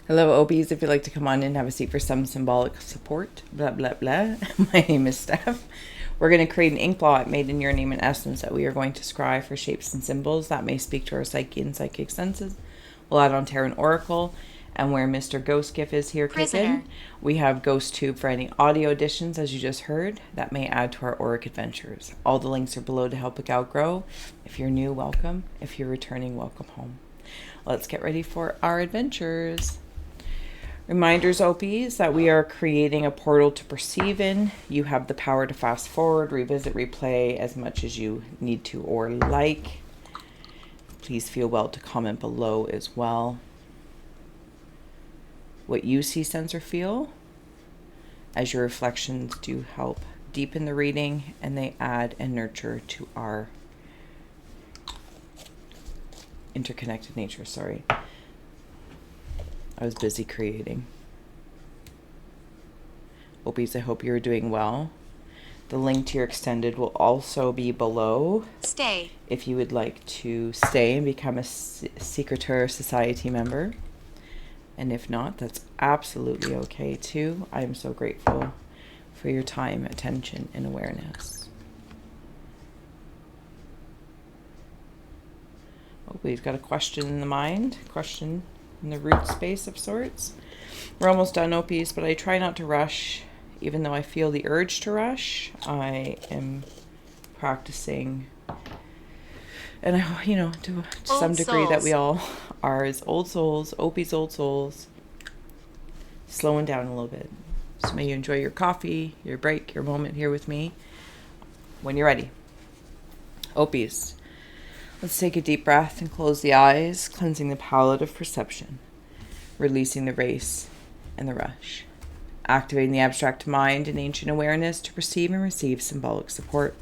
Hello, Obies. If you'd like to come on in, have a seat for some symbolic support. Blah, blah, blah. My name is Steph. We're going to create an ink blot made in your name and essence that we are going to scry for shapes and symbols that may speak to our psyche and psychic senses. We'll add on Tarot and Oracle. And where Mr. Ghost Gift is here kicking, we have Ghost Tube for any audio additions, as you just heard, that may add to our auric adventures. All the links are below to help a gal grow. If you're new, welcome. If you're returning, welcome home. Let's get ready for our adventures. Reminders, Opies, that we are creating a portal to perceive in. You have the power to fast forward, revisit, replay as much as you need to or like. Please feel well to comment below as well what you see, sense, or feel, as your reflections do help deepen the reading and they add and nurture to our interconnected nature. Sorry. I was busy creating. Opies, I hope you're doing well. The link to your extended will also be below. Stay. If you would like to stay and become a Secreteur Society member. And if not, that's absolutely okay too. I am so grateful for your time, attention, and awareness. Opies, got a question in the mind, question in the root space of sorts. We're almost done, Opies, but I try not to rush. Even though I feel the urge to rush, I am practicing, and I, to some degree that we all are as old souls, Opies, old souls, slowing down a little bit. So may you enjoy your coffee, your break, your moment here with me when you're ready. Opies, let's take a deep breath and close the eyes, cleansing the palette of perception, releasing the race and the rush, activating the abstract mind and ancient awareness to perceive and receive symbolic support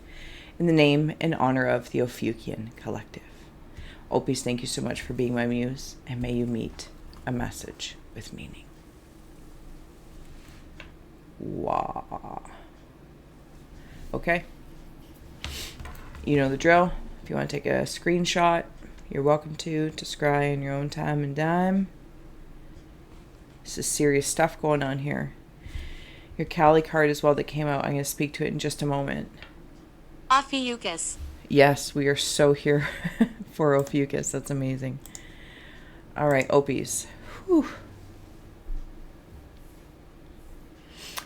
in the name and honor of the Ophiuchian Collective. Opies, thank you so much for being my muse, and may you meet a message with meaning. Wow. Okay. You know the drill. If you want to take a screenshot, you're welcome to scry in your own time and dime. This is serious stuff going on here. Your Kali card as well that came out. I'm going to speak to it in just a moment. Ophiuchus. Yes, we are so here for Ophiuchus. That's amazing. All right, Opies. Whew.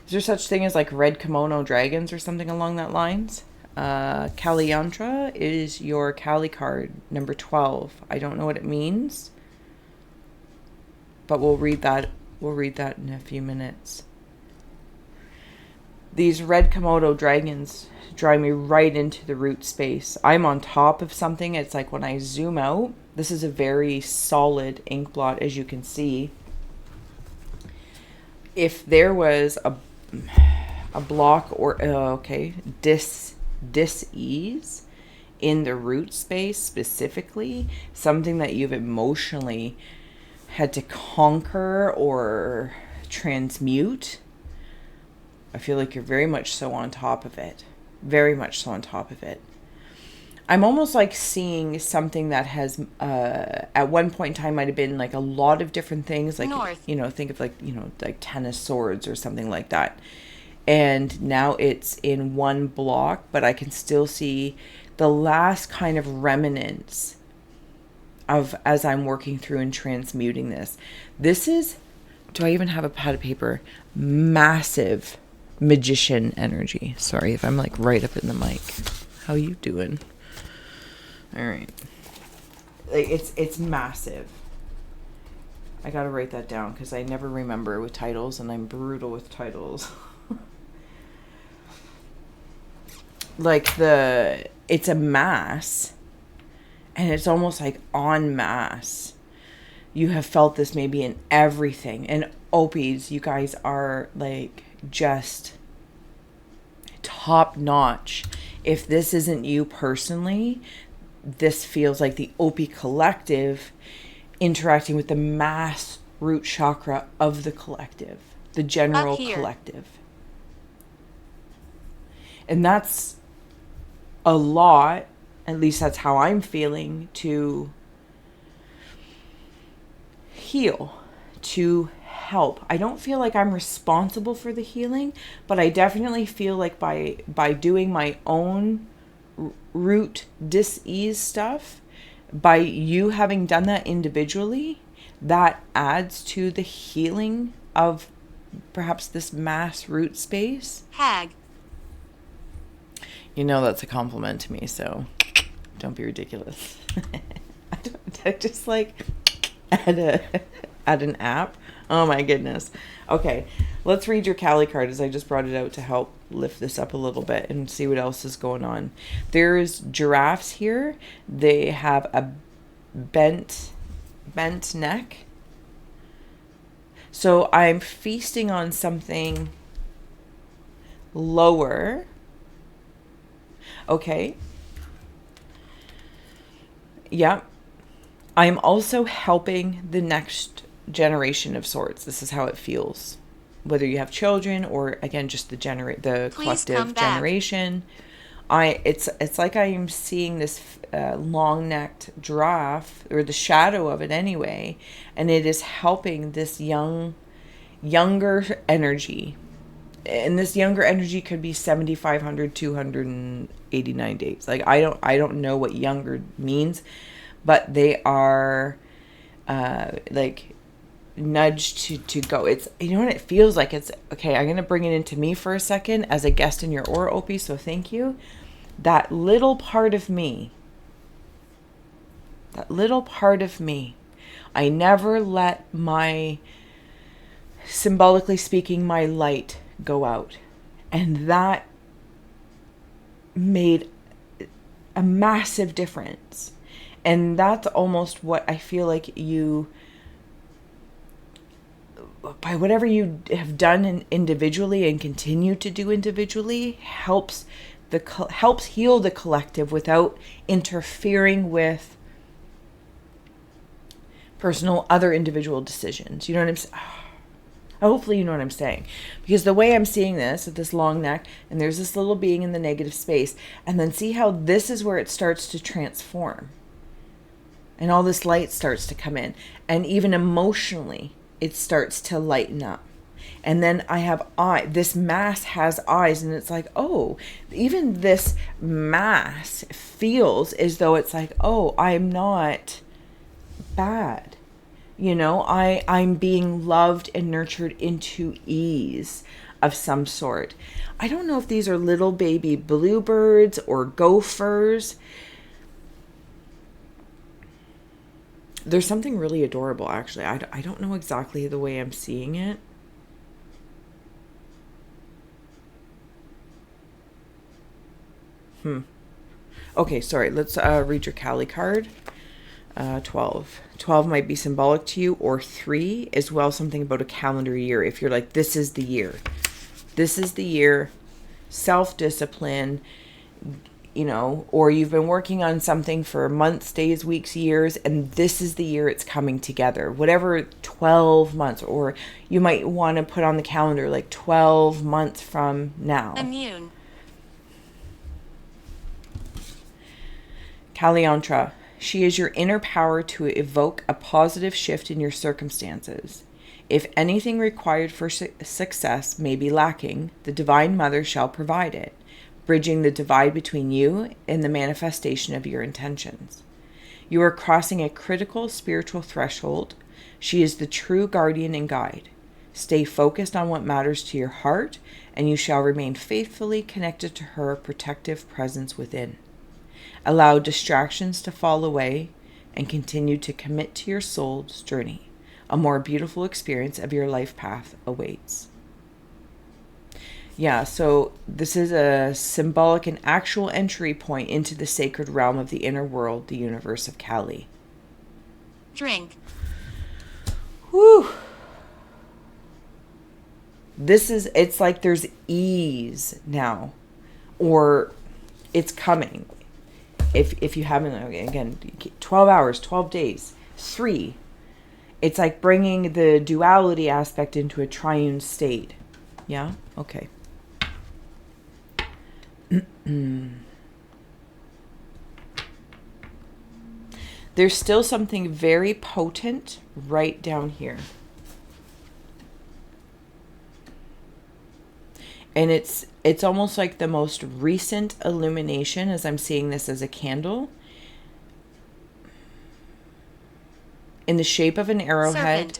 Is there such thing as like red kimono dragons or something along that lines? Kali Yantra is your Kali card, number 12. I don't know what it means, but we'll read that. We'll read that in a few minutes. These red Komodo dragons drive me right into the root space. I'm on top of something. It's like when I zoom out, this is a very solid ink blot, as you can see. If there was a block or, dis-ease in the root space specifically, something that you've emotionally had to conquer or transmute, I feel like you're very much so on top of it. Very much so on top of it. I'm almost like seeing something that has, at one point in time, might have been like a lot of different things. Like, North. Think of like tennis swords or something like that. And now it's in one block, but I can still see the last kind of remnants of as I'm working through and transmuting this. This is, do I even have a pad of paper? Massive magician energy. Sorry if I'm like right up in the mic. How you doing? All right. It's massive. I gotta write that down because I never remember with titles and I'm brutal with titles. It's a mass and it's almost like en masse. You have felt this maybe in everything. And Opies, you guys are like just top notch. If this isn't you personally, this feels like the Opie collective interacting with the mass root chakra of the collective, the general collective. And that's a lot, at least that's how I'm feeling, to heal, to help. I don't feel like I'm responsible for the healing, but I definitely feel like by doing my own root dis-ease stuff, by you having done that individually, that adds to the healing of perhaps this mass root space. Hag. You know that's a compliment to me, so don't be ridiculous. I just like add an app. Oh my goodness. Okay, let's read your Kali card, as I just brought it out to help lift this up a little bit and see what else is going on. There's giraffes here. They have a bent neck. So I'm feasting on something lower. Okay. Yeah. I'm also helping the next generation of sorts. This is how it feels. Whether you have children or, again, just the collective generation. It's like I am seeing this long-necked giraffe, or the shadow of it anyway, and it is helping this younger energy. And this younger energy could be 7,500, 289 days. Like, I don't know what younger means, but they are like nudged to go. It's, you know what it feels like? It's okay. I'm going to bring it into me for a second as a guest in your aura, Opie. So thank you. That little part of me, I never let my, symbolically speaking, my light go out. And that made a massive difference. And that's almost what I feel like you, by whatever you have done individually and continue to do individually, helps heal the collective without interfering with personal, other individual decisions. You know what I'm saying? Hopefully you know what I'm saying. Because the way I'm seeing this, with this long neck, and there's this little being in the negative space, and then see how this is where it starts to transform. And all this light starts to come in. And even emotionally, it starts to lighten up. And then I have this mass has eyes, and it's like, oh, even this mass feels as though it's like, oh, I'm not bad. You know, I'm being loved and nurtured into ease of some sort. I don't know if these are little baby bluebirds or gophers. There's something really adorable, actually. I don't know exactly the way I'm seeing it. Okay, sorry. Let's read your Kali card. 12. 12 might be symbolic to you, or 3 as well, something about a calendar year. If you're like, this is the year. This is the year. Self-discipline, you know, or you've been working on something for months, days, weeks, years, and this is the year it's coming together. Whatever, 12 months, or you might want to put on the calendar like 12 months from now. Immune. Kaliantra. She is your inner power to evoke a positive shift in your circumstances. If anything required for success may be lacking, the Divine Mother shall provide it, bridging the divide between you and the manifestation of your intentions. You are crossing a critical spiritual threshold. She is the true guardian and guide. Stay focused on what matters to your heart, and you shall remain faithfully connected to her protective presence within. Allow distractions to fall away and continue to commit to your soul's journey. A more beautiful experience of your life path awaits. Yeah, so this is a symbolic and actual entry point into the sacred realm of the inner world, the universe of Kali. Drink. Whew. It's like there's ease now, or it's coming. If you haven't, again, 12 hours, 12 days, 3. It's like bringing the duality aspect into a triune state. Yeah? Okay. There's still something very potent right down here. And it's almost like the most recent illumination, as I'm seeing this as a candle, in the shape of an arrowhead, Serpent.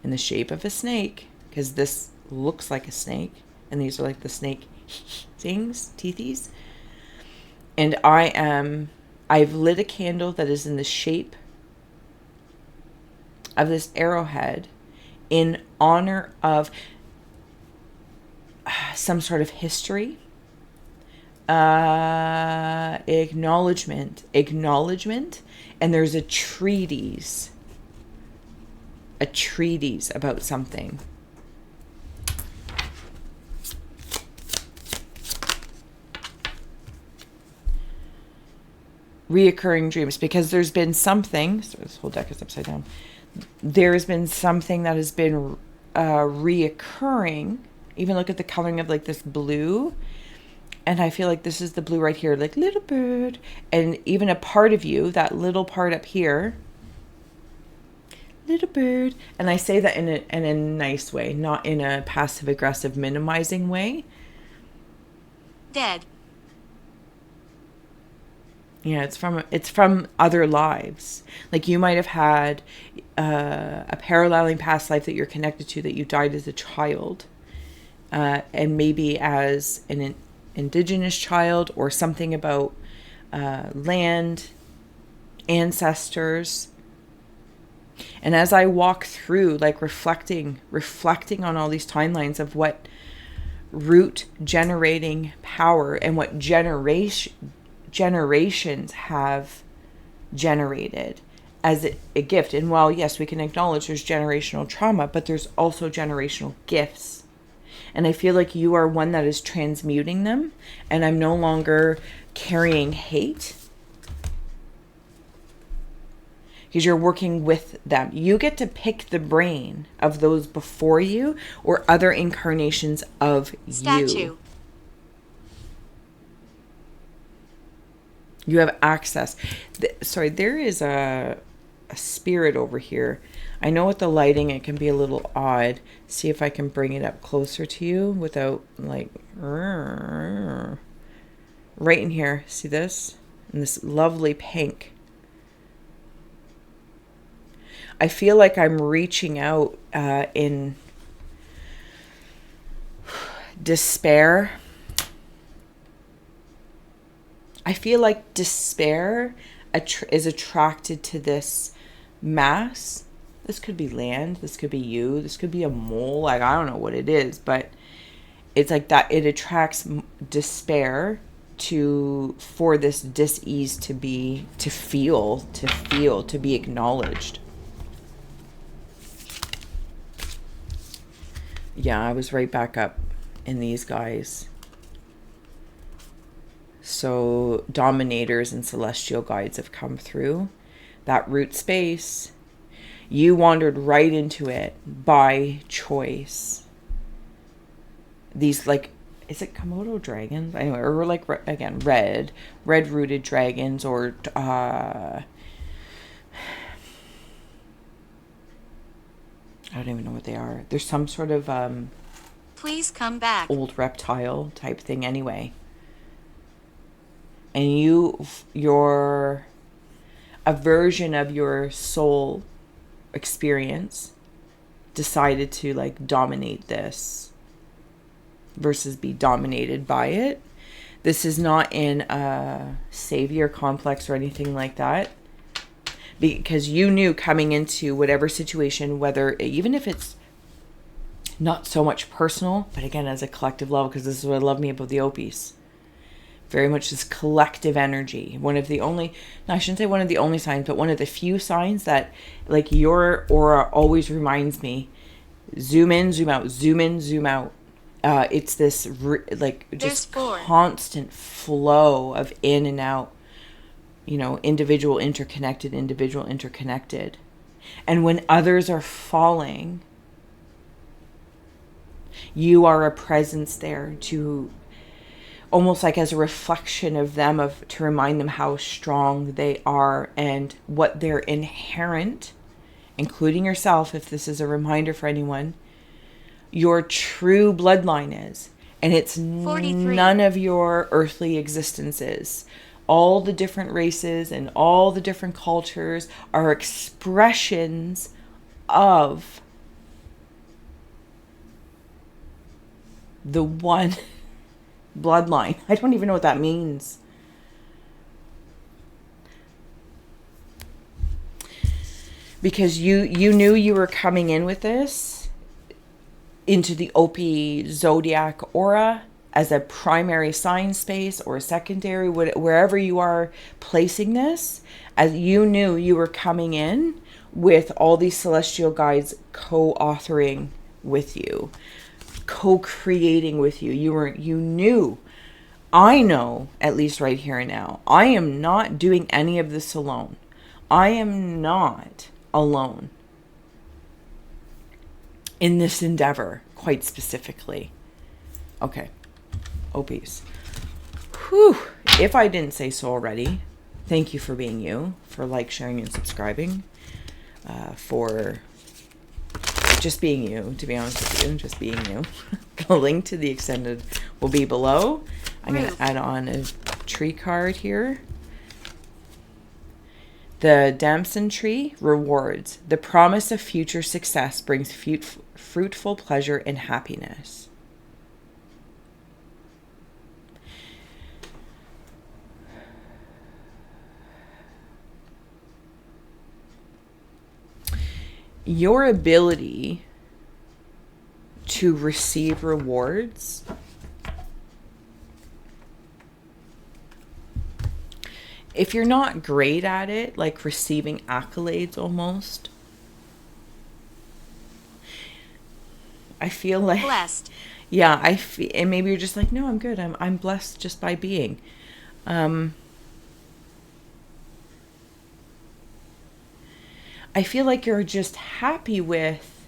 in the shape of a snake, because this looks like a snake, and these are like the snake things, teethies. And I've lit a candle that is in the shape of this arrowhead in honor of some sort of history, acknowledgement, and there's a treaties about something. Reoccurring dreams, because there's been something, so this whole deck is upside down. There's been something that has been reoccurring. Even look at the coloring of like this blue. And I feel like this is the blue right here, like little bird. And even a part of you, that little part up here, little bird. And I say that in a nice way, not in a passive aggressive minimizing way. Dead. Yeah, it's from other lives. Like you might have had a paralleling past life that you're connected to, that you died as a child. And maybe as an indigenous child, or something about land, ancestors. And as I walk through, like reflecting on all these timelines of what root generating power and what generations have generated as a gift. And while yes, we can acknowledge there's generational trauma, but there's also generational gifts. And I feel like you are one that is transmuting them. And I'm no longer carrying hate, because you're working with them. You get to pick the brain of those before you or other incarnations of Statue. you. You have access. Sorry, there is a spirit over here. I know with the lighting it can be a little odd. See if I can bring it up closer to you without like... Right in here. See this? And this lovely pink. I feel like I'm reaching out in despair. I feel like despair is attracted to this mass. This could be land. This could be you. This could be a mole. Like, I don't know what it is, but it's like that. It attracts despair for this dis-ease to be acknowledged. Yeah, I was right back up in these guys. So dominators and celestial guides have come through that root space. You wandered right into it by choice. These, like, is it Komodo dragons? Anyway, or like, again, red rooted dragons, or I don't even know what they are. There's some sort of Please come back. old reptile type thing anyway. And you're a version of your soul experience decided to like dominate this versus be dominated by it. This is not in a savior complex or anything like that, because you knew coming into whatever situation, whether even if it's not so much personal, but again as a collective level, because this is what I love me about the Ophies. Very much this collective energy. One of the only, no, I shouldn't say one of the only signs, but one of the few signs that like your aura always reminds me, zoom in, zoom out, zoom in, zoom out. It's this like just constant flow of in and out, individual interconnected. And when others are falling, you are a presence there to almost like as a reflection of them, to remind them how strong they are and what their inherent, including yourself, if this is a reminder for anyone, your true bloodline is. And it's 43. none of your earthly existences. All the different races and all the different cultures are expressions of the one bloodline. I don't even know what that means. Because you knew you were coming in with this into the Opie zodiac aura as a primary sign space or a secondary, wherever you are placing this, as you knew you were coming in with all these celestial guides co-authoring with you, co-creating with you. You knew, I know, at least right here and now, I am not doing any of this alone. I am not alone in this endeavor, quite specifically. Okay. Oh, peace. Whew. If I didn't say so already, thank you for being you, for like, sharing, and subscribing, for just being you, to be honest with you, just being you. The link to the extended will be below. I'm going to add on a tree card here. The Damson tree rewards. The promise of future success brings fruitful pleasure and happiness. Your ability to receive rewards if you're not great at it, like receiving accolades almost, I feel like Blessed. Yeah, and maybe you're just like, no, I'm good. I'm blessed just by being. I feel like you're just happy with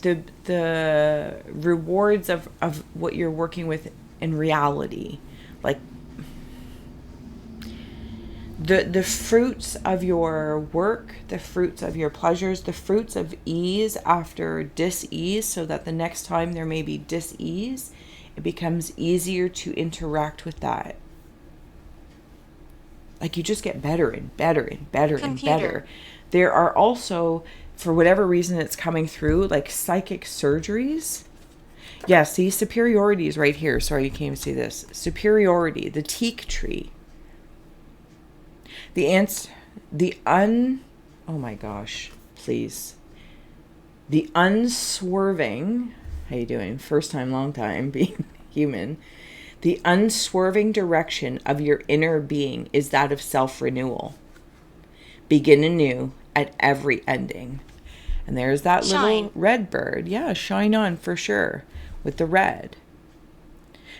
the rewards of what you're working with in reality. Like the fruits of your work, the fruits of your pleasures, the fruits of ease after dis-ease, so that the next time there may be dis-ease, it becomes easier to interact with that. Like you just get better and better and better and better. There are also, for whatever reason it's coming through, like psychic surgeries. Yeah, see, superiority is right here. Sorry, you can't even see this. Superiority, the teak tree. Oh my gosh, please. The unswerving, how you doing? First time, long time, being human. The unswerving direction of your inner being is that of self-renewal. Begin anew at every ending. And there's that little red bird. Yeah, shine on for sure with the red.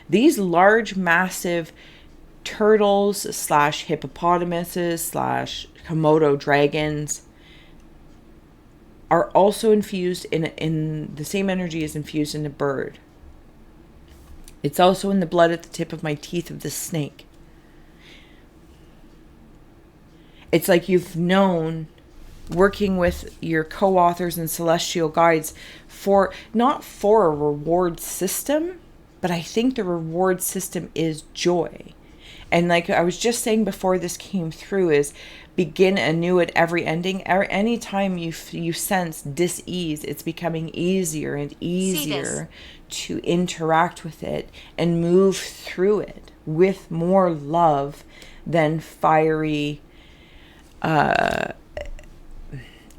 These large, massive turtles / hippopotamuses / Komodo dragons are also infused in the same energy is infused in a bird. It's also in the blood at the tip of my teeth of this snake. It's like you've known, working with your co-authors and celestial guides, not for a reward system, but I think the reward system is joy. And like I was just saying before this came through, is begin anew at every ending. Anytime you sense dis-ease, it's becoming easier and easier to interact with it and move through it with more love than fiery.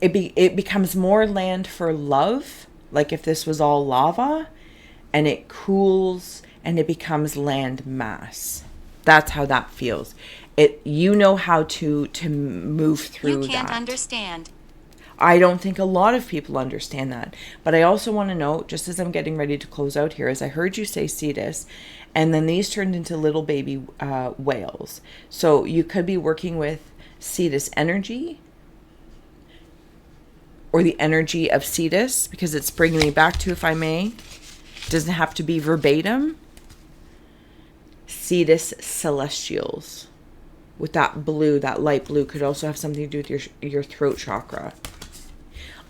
It becomes more land for love, like if this was all lava, and it cools and it becomes land mass. That's how that feels. You know how to move through that. You can't understand. I don't think a lot of people understand that. But I also want to note, just as I'm getting ready to close out here, is I heard you say cetus, and then these turned into little baby whales. So you could be working with cetus energy, or the energy of cetus, because it's bringing me back to, if I may, it doesn't have to be verbatim, cetus celestials. With that blue, that light blue, could also have something to do with your throat chakra.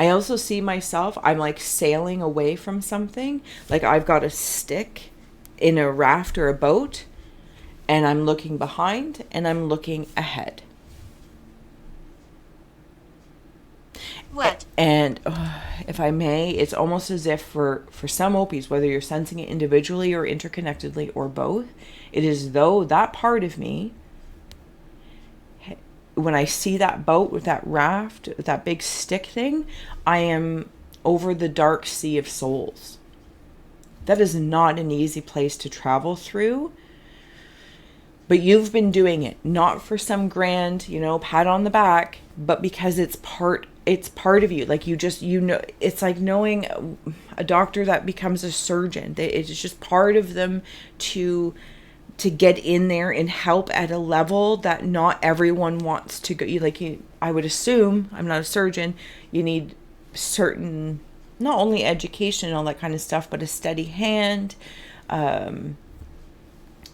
I also see myself, I'm like sailing away from something. Like I've got a stick in a raft or a boat, and I'm looking behind and I'm looking ahead. What? And if I may, it's almost as if for some Opies, whether you're sensing it individually or interconnectedly or both, it is as though that part of me, when I see that boat with that raft, with that big stick thing, I am over the dark sea of souls. That is not an easy place to travel through. But you've been doing it, not for some grand, pat on the back, but because it's part of you. Like it's like knowing a doctor that becomes a surgeon. It's just part of them to get in there and help at a level that not everyone wants to go. I would assume, I'm not a surgeon, you need certain, not only education and all that kind of stuff, but a steady hand,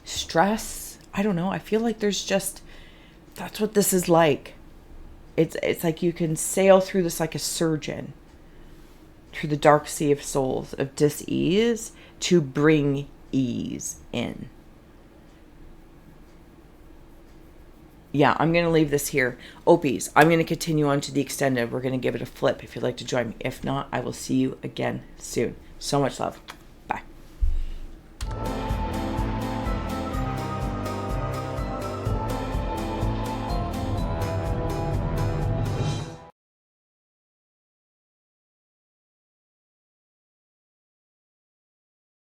stress. I don't know. I feel like that's what this is like. It's like you can sail through this like a surgeon, through the dark sea of souls, of dis-ease, to bring ease in. Yeah, I'm going to leave this here. Opies, I'm going to continue on to the extended. We're going to give it a flip if you'd like to join me. If not, I will see you again soon. So much love. Bye.